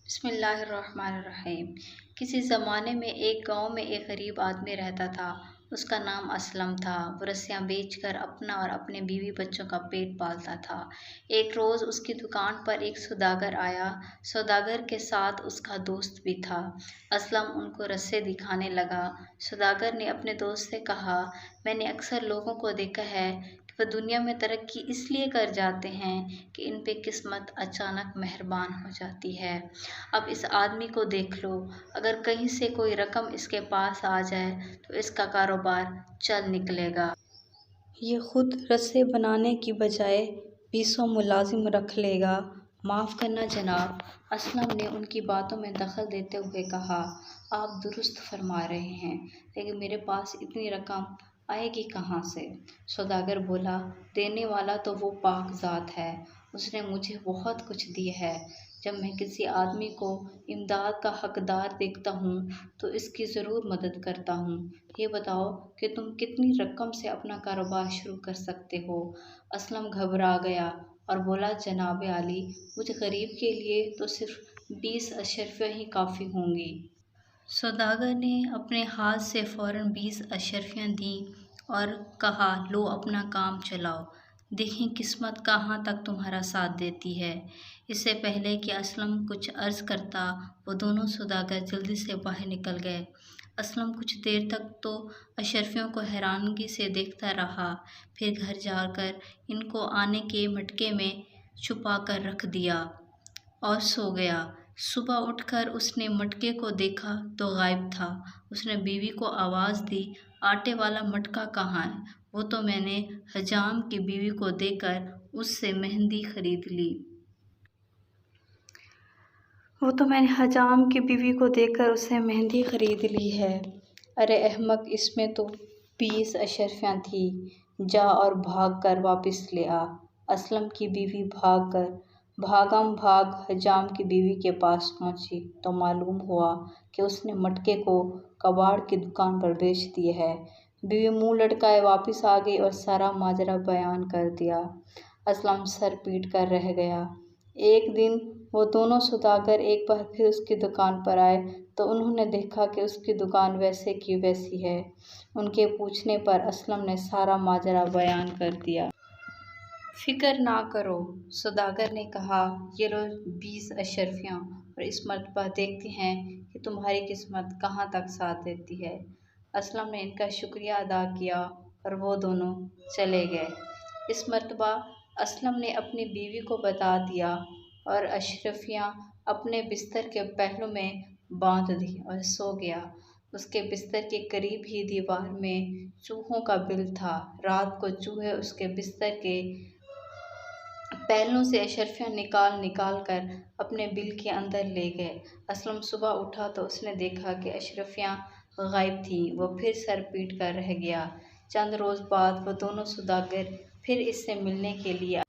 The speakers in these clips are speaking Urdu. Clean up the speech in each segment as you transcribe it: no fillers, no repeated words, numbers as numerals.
بسم اللہ الرحمن الرحیم۔ کسی زمانے میں ایک گاؤں میں ایک غریب آدمی رہتا تھا۔ اس کا نام اسلم تھا۔ وہ رسیاں بیچ کر اپنا اور اپنے بیوی بچوں کا پیٹ پالتا تھا۔ ایک روز اس کی دکان پر ایک سوداگر آیا۔ سوداگر کے ساتھ اس کا دوست بھی تھا۔ اسلم ان کو رسے دکھانے لگا۔ سوداگر نے اپنے دوست سے کہا، میں نے اکثر لوگوں کو دیکھا ہے کہ وہ دنیا میں ترقی اس لیے کر جاتے ہیں کہ ان پہ قسمت اچانک مہربان ہو جاتی ہے۔ اب اس آدمی کو دیکھ لو، اگر کہیں سے کوئی رقم اس کے پاس آ جائے تو اس کا کاروبار چل نکلے گا۔ یہ خود رسے بنانے کی بجائے 20 ملازم رکھ لے گا۔ معاف کرنا جناب، اسلم نے ان کی باتوں میں دخل دیتے ہوئے کہا، آپ درست فرما رہے ہیں، لیکن میرے پاس اتنی رقم آئے گی کہاں سے؟ سوداگر بولا، دینے والا تو وہ پاک ذات ہے، اس نے مجھے بہت کچھ دیا ہے۔ جب میں کسی آدمی کو امداد کا حقدار دیکھتا ہوں تو اس کی ضرور مدد کرتا ہوں۔ یہ بتاؤ کہ تم کتنی رقم سے اپنا کاروبار شروع کر سکتے ہو؟ اسلم گھبرا گیا اور بولا، جناب عالی، مجھ غریب کے لیے تو صرف 20 اشرفیاں ہی کافی ہوں گی۔ سوداگر نے اپنے ہاتھ سے فوراً 20 اشرفیاں دیں اور کہا، لو اپنا کام چلاؤ، دیکھیں قسمت کہاں تک تمہارا ساتھ دیتی ہے۔ اس سے پہلے کہ اسلم کچھ عرض کرتا، وہ دونوں سوداگر جلدی سے باہر نکل گئے۔ اسلم کچھ دیر تک تو اشرفیوں کو حیرانگی سے دیکھتا رہا، پھر گھر جا کر ان کو آنے کے مٹکے میں چھپا کر رکھ دیا اور سو گیا۔ صبح اٹھ کر اس نے مٹکے کو دیکھا تو غائب تھا۔ اس نے بیوی کو آواز دی، آٹے والا مٹکا کہاں ہے؟ وہ تو میں نے حجام کی بیوی کو دے کر اس سے مہندی خرید لی ہے۔ ارے احمق، اس میں تو 20 اشرفیاں تھیں، جا اور بھاگ کر واپس لے آ۔ اسلم کی بیوی بھاگم بھاگ حجام کی بیوی کے پاس پہنچی تو معلوم ہوا کہ اس نے مٹکے کو کباڑ کی دکان پر بیچ دیے ہے۔ بیوی منہ لٹکائے واپس آ گئی اور سارا ماجرا بیان کر دیا۔ اسلم سر پیٹ کر رہ گیا۔ ایک دن وہ دونوں سوداگر ایک بار پھر اس کی دکان پر آئے تو انہوں نے دیکھا کہ اس کی دکان ویسے کی ویسی ہے۔ ان کے پوچھنے پر اسلم نے سارا ماجرا بیان کر دیا۔ فکر نہ کرو، سوداگر نے کہا، یہ لو 20 اشرفیاں، اور اس مرتبہ دیکھتے ہیں کہ تمہاری قسمت کہاں تک ساتھ دیتی ہے۔ اسلم نے ان کا شکریہ ادا کیا اور وہ دونوں چلے گئے۔ اس مرتبہ اسلم نے اپنی بیوی کو بتا دیا اور اشرفیاں اپنے بستر کے پہلو میں باندھ دیں اور سو گیا۔ اس کے بستر کے قریب ہی دیوار میں چوہوں کا بل تھا۔ رات کو چوہے اس کے بستر کے پہلوؤں سے اشرفیاں نکال کر اپنے بل کے اندر لے گئے۔ اسلم صبح اٹھا تو اس نے دیکھا کہ اشرفیاں غائب تھیں۔ وہ پھر سر پیٹ کر رہ گیا۔ چند روز بعد وہ دونوں سوداگر پھر اس سے ملنے کے لیے آئے۔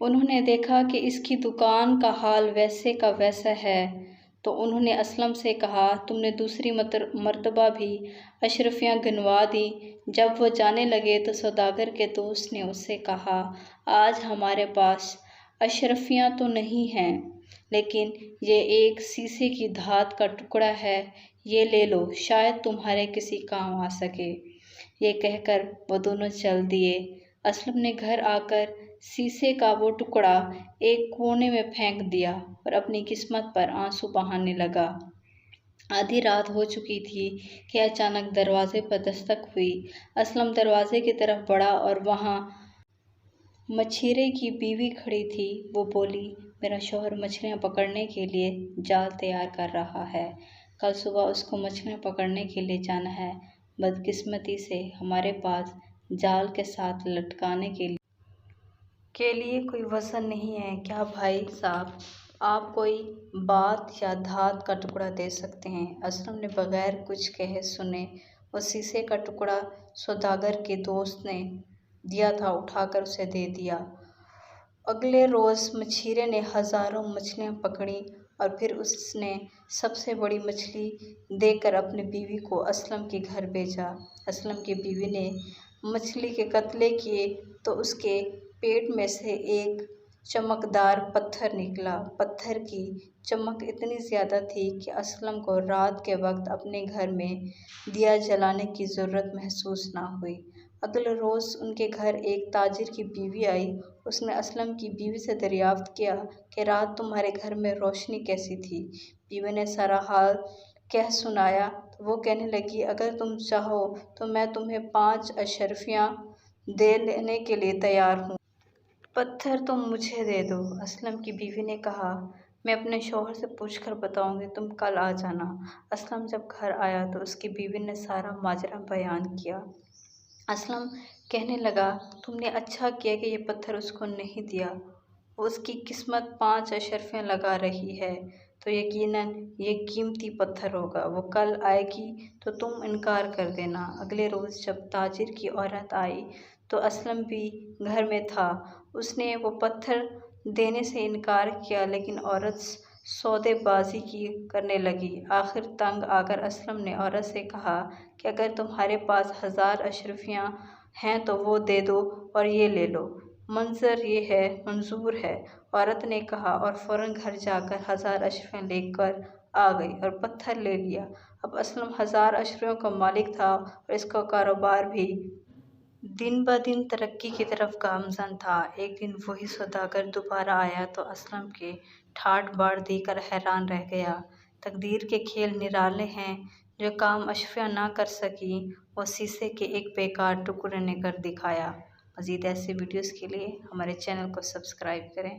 انہوں نے دیکھا کہ اس کی دکان کا حال ویسے کا ویسا ہے تو انہوں نے اسلم سے کہا، تم نے دوسری مرتبہ بھی اشرفیاں گنوا دیں۔ جب وہ جانے لگے تو سوداگر کے دوست نے اس سے کہا، آج ہمارے پاس اشرفیاں تو نہیں ہیں، لیکن یہ ایک سیسے کی دھات کا ٹکڑا ہے، یہ لے لو، شاید تمہارے کسی کام آ سکے۔ یہ کہہ کر وہ دونوں چل دیے۔ اسلم نے گھر آ کر سیسے کا وہ ٹکڑا ایک کونے میں پھینک دیا اور اپنی قسمت پر آنسو بہانے لگا۔ آدھی رات ہو چکی تھی کہ اچانک دروازے پر دستک ہوئی۔ اسلم دروازے کی طرف بڑھا اور وہاں مچھیرے کی بیوی کھڑی تھی۔ وہ بولی، میرا شوہر مچھلیاں پکڑنے کے لیے جال تیار کر رہا ہے، کل صبح اس کو مچھلیاں پکڑنے کے لیے جانا ہے۔ بدقسمتی سے ہمارے پاس جال کے ساتھ لٹکانے کے لیے کوئی وزن نہیں ہے، کیا بھائی صاحب آپ کوئی بات یا دھات کا ٹکڑا دے سکتے ہیں؟ اسلم نے بغیر کچھ کہے سنے وہ سیسے کا ٹکڑا سوداگر کے دوست نے دیا تھا اٹھا کر اسے دے دیا۔ اگلے روز مچھیرے نے ہزاروں مچھلیاں پکڑیں اور پھر اس نے سب سے بڑی مچھلی دے کر اپنی بیوی کو اسلم کے گھر بھیجا۔ اسلم کی بیوی نے مچھلی کے قتلے کیے تو اس کے پیٹ میں سے ایک چمکدار پتھر نکلا۔ پتھر کی چمک اتنی زیادہ تھی کہ اسلم کو رات کے وقت اپنے گھر میں دیا جلانے کی ضرورت محسوس نہ ہوئی۔ اگلے روز ان کے گھر ایک تاجر کی بیوی آئی۔ اس نے اسلم کی بیوی سے دریافت کیا کہ رات تمہارے گھر میں روشنی کیسی تھی؟ بیوی نے سارا حال کہہ سنایا تو وہ کہنے لگی، اگر تم چاہو تو میں تمہیں 5 اشرفیاں دینے کے لیے تیار ہوں۔ پتھر تم مجھے دے دو۔ اسلم کی بیوی نے کہا، میں اپنے شوہر سے پوچھ کر بتاؤں گی، تم کل آ جانا۔ اسلم جب گھر آیا تو اس کی بیوی نے سارا ماجرا بیان کیا۔ اسلم کہنے لگا، تم نے اچھا کیا کہ یہ پتھر اس کو نہیں دیا۔ اس کی قسمت 5 اشرفیاں لگا رہی ہے تو یقیناً یہ قیمتی پتھر ہوگا۔ وہ کل آئے گی تو تم انکار کر دینا۔ اگلے روز جب تاجر کی عورت آئی تو اسلم بھی گھر میں تھا۔ اس نے وہ پتھر دینے سے انکار کیا لیکن عورت سودے بازی کرنے لگی۔ آخر تنگ آ کر اسلم نے عورت سے کہا کہ اگر تمہارے پاس 1000 اشرفیاں ہیں تو وہ دے دو اور یہ لے لو، منظور ہے۔ عورت نے کہا اور فوراً گھر جا کر 1000 اشرفیاں لے کر آ گئی اور پتھر لے لیا۔ اب اسلم 1000 اشرفیوں کا مالک تھا اور اس کا کاروبار بھی دن بدن ترقی کی طرف گامزن تھا۔ ایک دن وہی سوداگر دوبارہ آیا تو اسلم کے ٹھاٹھ باٹھ دیکھ کر حیران رہ گیا۔ تقدیر کے کھیل نرالے ہیں۔ جو کام اشرفیاں نہ کر سکیں وہ شیشے کے ایک بیکار ٹکڑے نے کر دکھایا۔ مزید ایسے ویڈیوز کے لیے ہمارے چینل کو سبسکرائب کریں۔